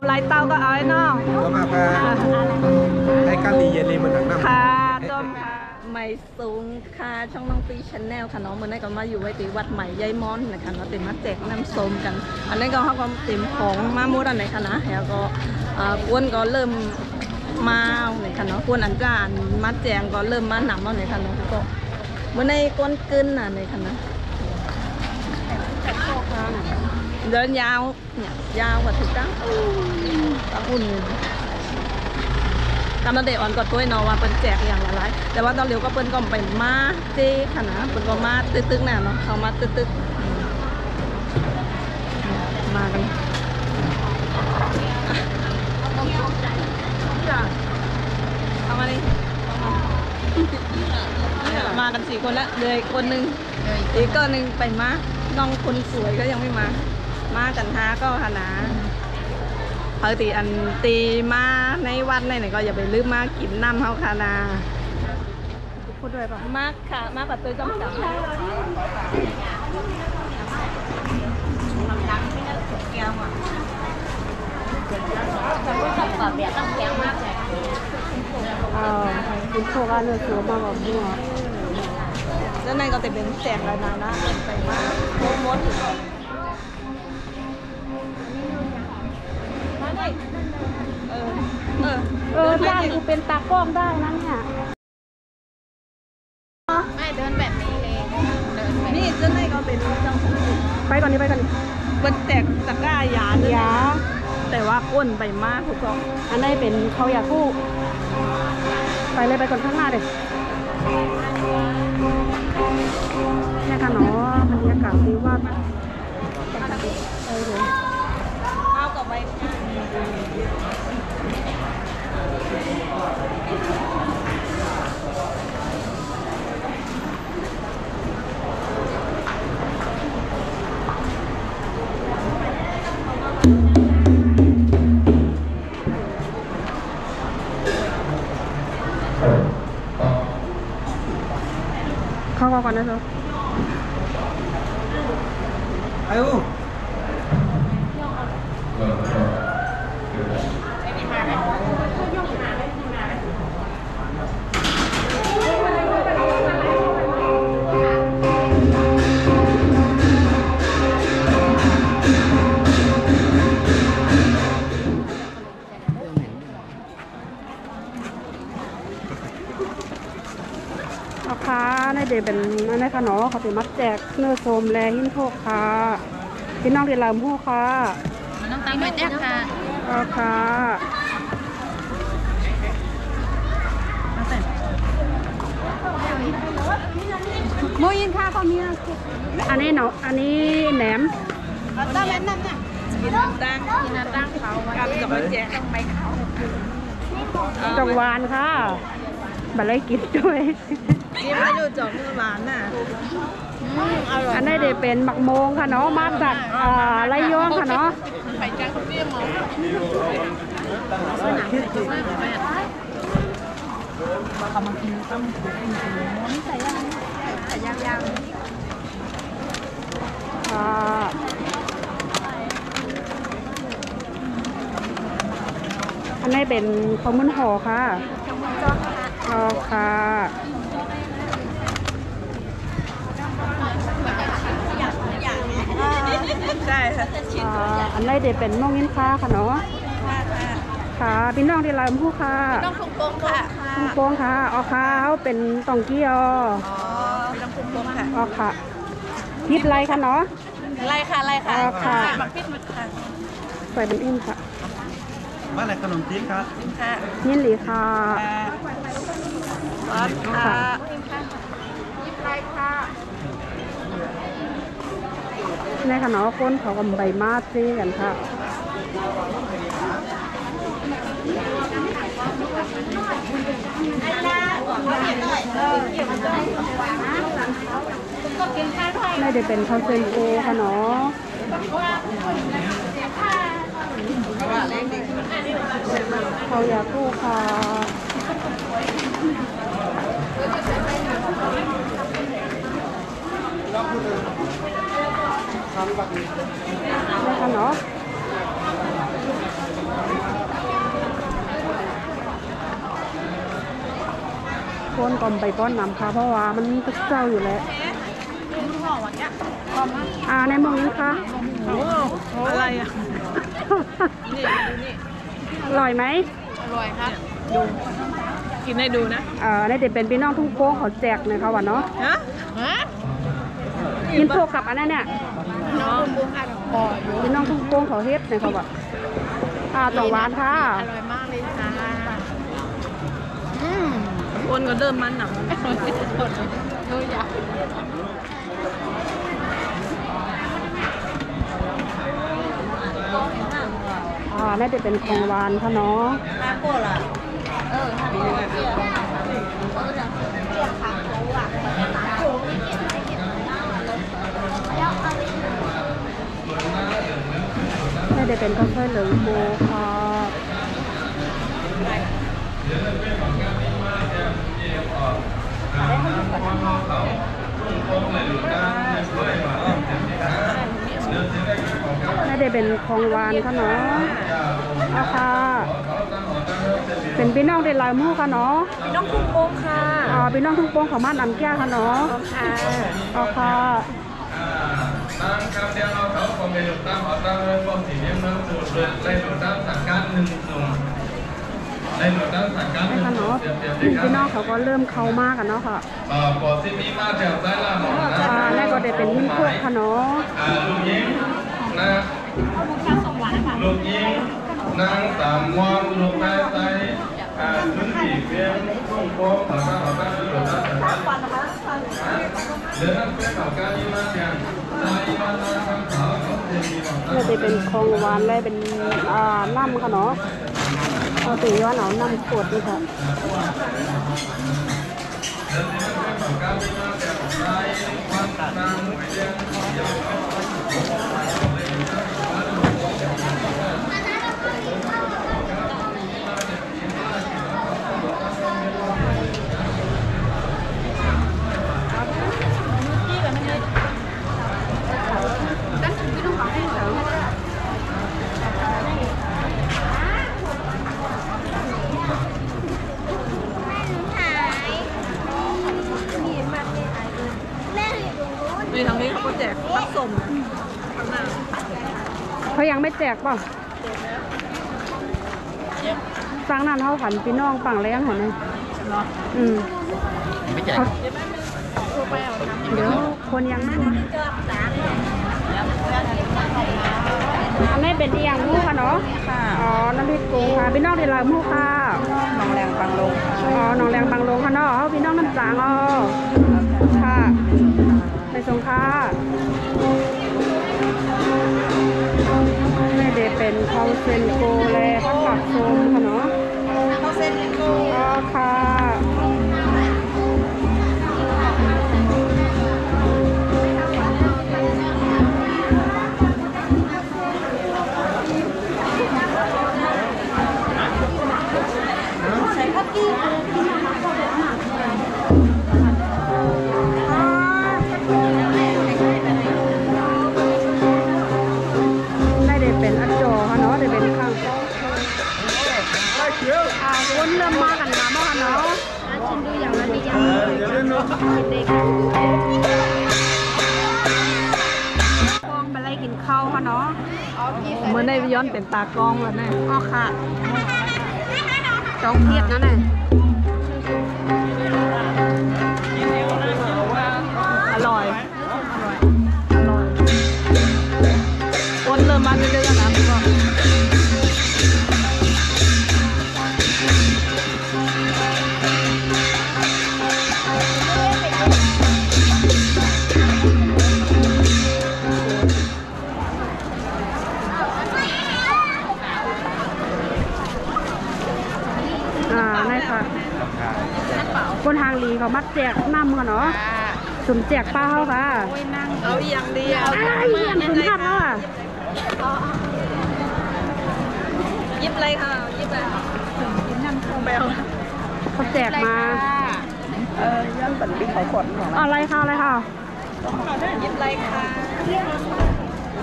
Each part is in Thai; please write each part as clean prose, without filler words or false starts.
ลายเต้าก็เอาไอ้น้องก็มาให้การดีเย็นเลยมันหนักน้ำค่ะต้มค่ะใหม่สูงค่ะช่องน้องปีชาแนลค่ะน้องมันได้ก็มาอยู่ไว้ที่วัดใหม่ยายม้อนนะคะเราเต็มมาแจกน้ำส้มกันอันนี้ก็เขาก็เต็มของมาหมดอันไหนคะนะแล้วก็กวนก็เริ่มมาเนี่ยค่ะเนาะกวนอันจานมาแจงก็เริ่มมาหนำเอาเนี่ยค่ะเนาะก็เมื่อในกวนกึนน่ะเนี่ยค่ะนะเดินยาวเนี่ยยาวกว่าถึงตั้งอุ่นกำลังเดออนก็ตัวเนาะว่าเป็นแจกอย่างละลายแต่ว่าตอนเร็วก็เปิ้นก็ไปมาเจ๊ค่ะนะเปิ้นก็มาตึกๆน่ะเนาะเขามาตึกๆมากันเอามาดิมากัน4 คนแล้วเลยคนหนึ่งอีกก็หนึ่งไปมาน้องคนสวยก็ยังไม่มากันท้าก็หานาปกติอันตีมาในวัดในไหนก็อย่าไปลืมมากินน้ำเขาค่ะนาพูดด้วยป่ะมากค่ะมากกว่าตัวจอมจับแก้วอ่ะจะไม่จับแบบแบบต้องแข็งมากเลยคุณโชว์ว่าเนื้อสัวมาแบบนี้แล้วนั่นก็จะเป็นแสงระนานะไปมากมดได้กูเป็นตากล้องได้นะเนี่ยไม่เดินแบบนี้เลยเดินแบบนี่เจ้าไหนก็เป็นเจ้าของไปก่อนนี้เป็นแตกตะก้ายาแต่ว่าก้นไปมากทุกคนอันนี้เป็นเขาอยากกู้ไปเลยไปก่อนข้างหน้าเลยเนี่ยค่ะเนาะบรรยากาศดีว่าเอากับไปเข้าก่อนนะเธอไอ้อูค่ะในเดเป็นนั่นค่ะเนาะเขาถือมัดแจกเนื้อโสมแลหินโทกค่ะพี่น้องเรียนรำหู้ค่ะน้องตังไม่แจ๊กค่ะค่ะโมยินค่ะก็มีอันนี้เนาะอันนี้แหนมตั้งแหนมนั่นน่ะกินน้ำตั้งเขากับแจกต้องไปเขาจังหวานค่ะบัลเลยกินด้วยกินไม่ดูจบเนื้อหวานน่ะอันนี้เดี๋ยวเป็นหมักโมงค่ะเนาะมาจากไรย่องค่ะเนาะไปจ้างเขาเรียกหมอเขามากินต้มนี่ใส่ย่างอันนี้เป็นข้าวมันห่อค่ะค่ะใช่ค่ะอันนี้เดี๋ยวเป็นน้องยินฟ้าค่ะเนาะค่ะพี่น้องที่ลายผู้ค่ะน้องคุ้งโป่งค่ะคุ้งโป่งค่ะอ๋อค่ะเขาเป็นตองกี้อ๋อน้องคุ้งโป่งค่ะอ๋อค่ะยิบไรค่ะเนาะไรค่ะอ๋อค่ะหมักพริกหมึกค่ะใส่เป็นอิ่มค่ะว่าอะไรขนมจีนครับค่ะยินหลีค่ะค่ะยิบไรค่ะในขนมก้นเขากำใบมาดซีกันค่ะไม่ได้เป็นข้าวเซนโกค่ะเนาะเขาอยากกู้ค่ะได้ค่ะเนาะ คนก่อนไปป้อนน้ำค่ะเพราะว่ามันตึกเจ้าอยู่แล้วในมองนี้ค่ะ อะไรอ่ะนี่ดูนี่ อร่อยไหม อร่อยครับดูกินให้ดูนะ ในเด็กเป็นพี่น้องทุ่งโป้งเขาแจกเลยค่ะวันเนาะ ฮะ กินโชกับอันนั้นเนี่ย น้องบุ้งอัดคออยู่ พี่น้องทุ่งโป้งเขาเฮ็ดเลยค่ะว่าต่อหวานค่ะ อร่อยมากเลยค่ะคนก็เดิมมันหนังอร่อยที่สุดดูอยาก น่าจะเป็นของหวานค่ะเนาะ มาโก้ล่ะทำยังไงเจียขาเขาอ่ะน่าจะเป็นกาแฟเหลืองโบค่ะน่าจะเป็นของหวานค่ะเนาะค่ะเป็นพี่น้องเดลายมู่ค่ะเนาะ พี่น้องทุ่งโป่งค่ะ พี่น้องทุ่งโป่งเขามาน้ำแก้วค่ะเนาะ ค่ะ ค่ะ ตั้งคำเดียวเราเขาคงเป็นหลุดตั้งขอตั้งเรื่องปมสีเลี้ยงน้ำสูตรเลยได้หลุดตั้งสังกัดหนึ่งหนุ่มได้หลุดตั้งสังกัดหนึ่ง ค่ะ หนุ่ เนาะ มเดียว พี่น้องเขาก็เริ่มเข้ามากกันเนาะค่ะ ปอซิมีมาแถวซ้ายล่างหมอนะ แรกก็ได้เป็นหิ้นพวกค่ะเนาะ ลูกยิงนะลูกยิงนางสามวันลูกนายไซพื้นที่เพียงทุ่งโป่งเขาตั้งหลุดตั้งสังกัดเดินนั่งเป็นเขาการยี่มาอย่างใจมานาคำเขาเขาเทียนมีหมด น่าจะเป็นของหวานและเป็นน้ำค่ะเนาะตีว่าหนาวน้ำขวดนี่ค่ะในทางนี้เขาก็แจกพัดสมข้างหน้า เขายังไม่แจกป่ะสร้างนั้นเขาผันพี่น้องฝั่งแรงหัวนึง เนาะ ไม่แจก เดี๋ยวคนยังไม่มาอันนี้เป็นอีหยังมูค่ะเนาะน้ำพริกกุ้งค่ะพี่น้องเดลายมูค่ะ น้องแรงบางลง หนองแรงบางลงค่ะเนาะพี่น้องน้ำจางค่ะไปส่งค่ะไม่ได้เป็นข้าวเซนโกแลผักกาดส้มค่ะเนาะ เขาเส้นเล็กโก้ ค่ะเป็นอัดจอค่ะเนาะได้เป็นข้างวนเริ่มมากันนะบ้านเนาะชิมดูอย่างละนิดอย่างเด็กกองไปไล่กินข้าวค่ะเนาะ เหมือนในวิย้อนเป็นตากล้องแล้วแน่ ค่ะจองเทียบนั่นแหละ อร่อยคนเริ่มมาเรื่อยๆนะพี่ว่านี่ค่ะคนทางลีเขามัดแจกน้ำกันเนาะสุ่มแจกป้าเขาค่ะ เอาอย่างเดียว อย่างสุ่มพัดเขาอ่ะ ยิบเลยค่ะยิบเลยยิบน้ำเบล เขาแจกมา ย่างเป็นปีเขาขนของเรา อะไรค่ะอะไรค่ะ ยิบเลยค่ะ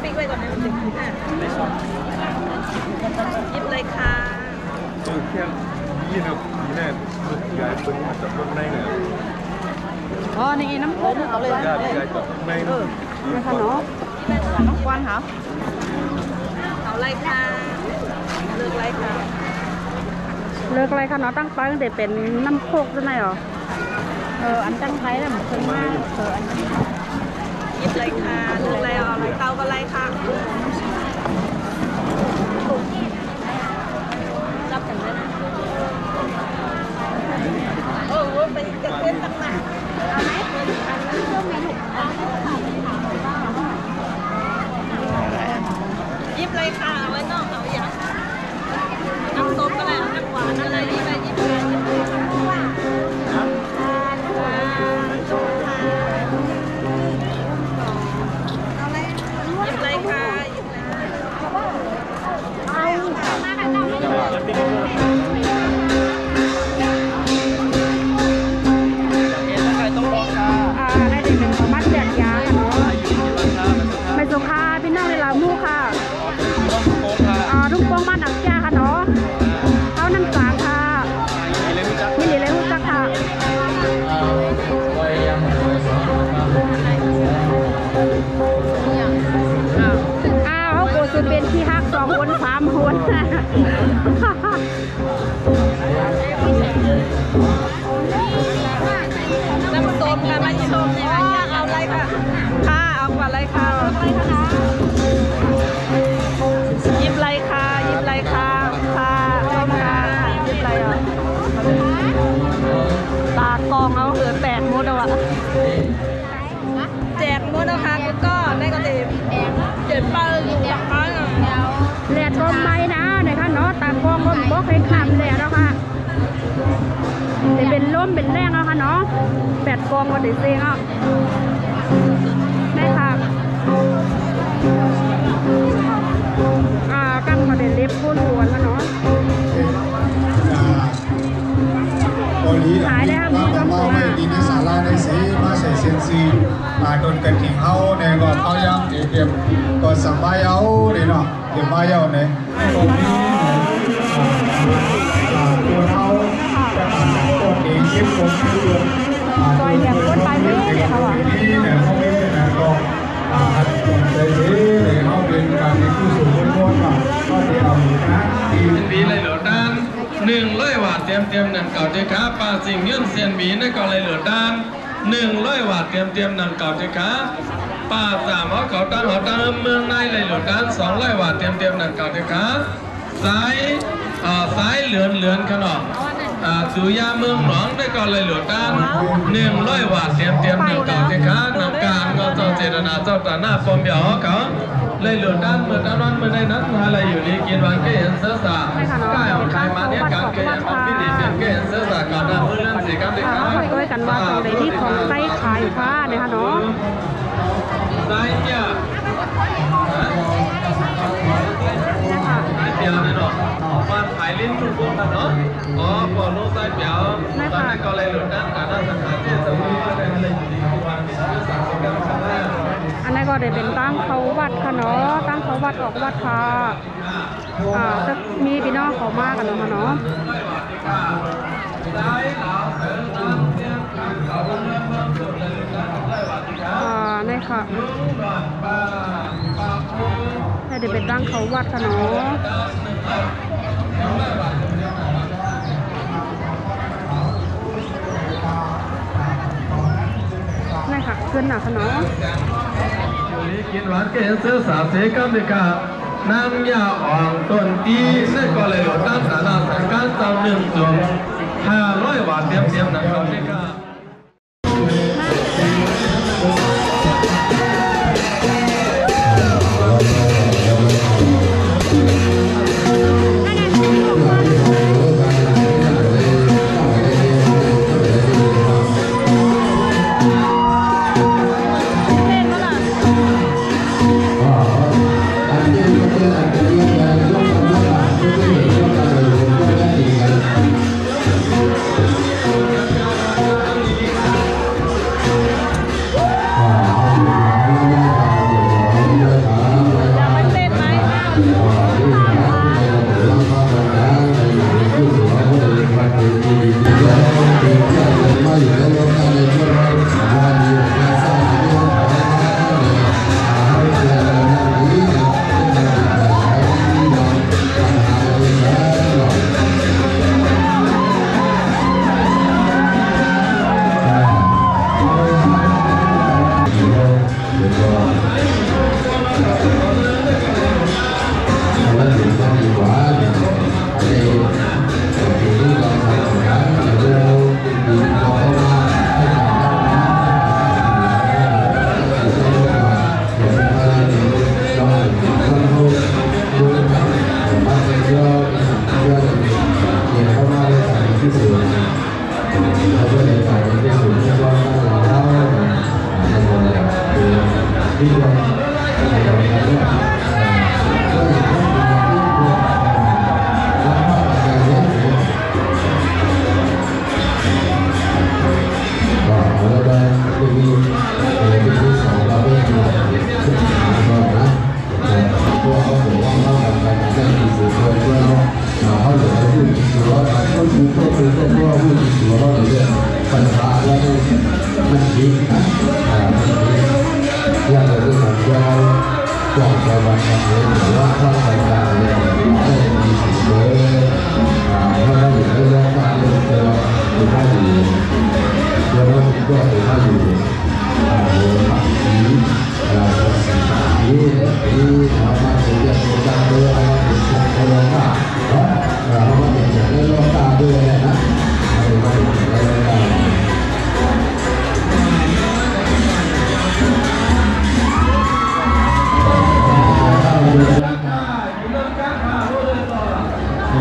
ปิ๊กไว้ก่อนนะมันถึงยิบเลยค่ะ เที่ยง20 แน่ยายเป็นมาจากรถในเนี่ย อ๋อนี่น้ำข้นเอาเลย ยายจากใน นะคะเนาะ น้ำควันเหรอเอาไรค่ะเลือกไรค่ะ เลิกอะไรคะเนาะตั้งไปตั้งแต่เป็นน้ำโคกใช่ไหมหรอ อันตั้งไทยน่ะมันเคยมากอันนี้ หยิบไรค่ะเลือกไรเอาไรเตาก็ไรค่ะรับกันได้นะไปจะเต้นตั้งนานเอาไหมอันนั้นก็มีลูกยิบเลยค่ะเอาไว้นอกเอาอย่างน้ำส้มก็ได้น้ำหวานอะไรนี่ไปยิบเลยยิบเลยยิบเลยค่ะยิบเลยได้เด็กเป็นของบ้านแจกยาค่ะเนาะไม่สุขาพี่น้องในลาวมู่ค่ะทุ่งโป่งบ้านอักยาค่ะเนาะเขาน้ำสางค่ะมิลลิเลหุจักค่ะเขาโกสุดเป็นที่ฮัก2 คน 3 คนน้ำส้มค่ะไม่ส้มเนี่ยเอาอะไรค่ะค่ะเอากว่าอะไรค่ะยิบไรค่ะยิบไรค่ะค่ะส้มค่ะยิบไรอ่ะตากองเอาเหลือแตกหมดแล้วอ่ะแจกหมดแล้วค่ะก็ได้ก็เต็มเจ็บป้าอยู่หลังบ้านอ่ะ แหลดลมไปนะนะคะเนาะตากองก็บอกให้ขำแหลดแล้วค่ะแต่เป็นลมเป็นแรงแล้วค่ะเนาะ8 กองก็ได้เซ็งอ่ะได้ค่ะกั้นก็ได้เล็บพูนหัวแล้วเนาะขายได้ค่ะมือจอมตัว ดีในศาลาในสีมาใส่เซนซีโดนกันทิ้งเอาเนี่ยก็เขายังเก็บก็สบายเอาเนี่ยเนาะเก็บมาเอาเนี่ยตรงนี้ตัวเขาจะตัวเองชิปผมที่ตัว อยอย่างก้นไปไม่ได้เขาอ่ะ นี่เนี่ยเขาไม่ได้นะก็เลยเลยเขาเป็นการที่ผู้สูงอายุก็เดี๋ยวนะดี บีเลยเหลือด้าน100 วัตต์เตรียมหนังเก่าเจ้าขาปลาสิ่งยื่นเซียนบีนั่นก็เลยเหลือด้าน100 วัตต์เตรียมหนังเก่าเจ้าขาปลา3เขาตั้งเมืองในเลยเหลือด้าน200 วัตต์เตรียมหนังเก่าเจ้าขาสายเหลือนขนาดสุยาเมืองหนองได้ก็เลยเหลือด้าน100 วัตต์เตรียมหนังเก่าเจ้าขานำการก็เจ้าเจตนาเจ้าตาหน้าปอมเบียวเขาเลยเหลือด้านเมื่อด้านนั้นเมื่อในนั้นอะไรอยู่นี่กินวันก็เห็นเสื้อสาก้าวใครมาเนี่ยการเกย์มันพิธีเป็นก็เห็นเสื้อสาก่อนหน้าเมื่อเรื่องสีกันเด็กขา ช่วยกันว่าตรงไหนที่ของไส้ขายฟ้าเนี่ยค่ะเนาะ ไส้เนี่ยไส้เปียวเนี่ยเนาะมันขายลิ้นทุกคนนะเนาะปอลูกไส้เปียวตอนนี้ก็เลยหลุดด้านการนั่งสังขารเทศมีอะไรอยู่ดีกินวันที่30กันครั้งแรก อันนี้ก็ได้เป็นตั้งเขาวัดค่ะเนาะตั้งเขาวัดออกวัดค่ะจะมีพี่น้องเขามากกันเนาะเนาะนี่ค่ะนี่เดี๋ยวเป็นตั้งเขาวัดค่ะเนาะนี่ค่ะขึ้นหนักค่ะเนาะกินหวานก็เห็นเสื้อสาวเสกันเลยค่ะน้ำยาอ่องต้นตีนั่นก็เลยหลุดด้านสาราสังการเตา1 จม500 วัตต์เตรียมหนังเขาเลยค่ะ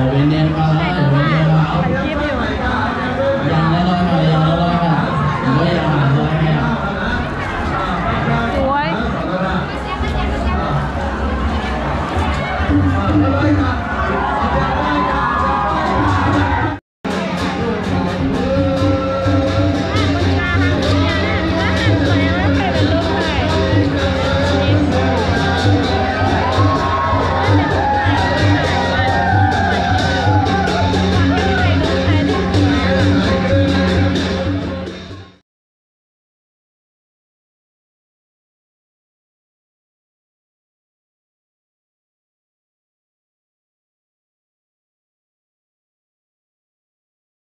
เป็นเนียนมาอย่าเป็นเนียนมา ถ่ายคลิปอยู่ อย่างละร้อยค่ะอย่างละร้อยค่ะไม่อย่างละร้อยค่ะ สวย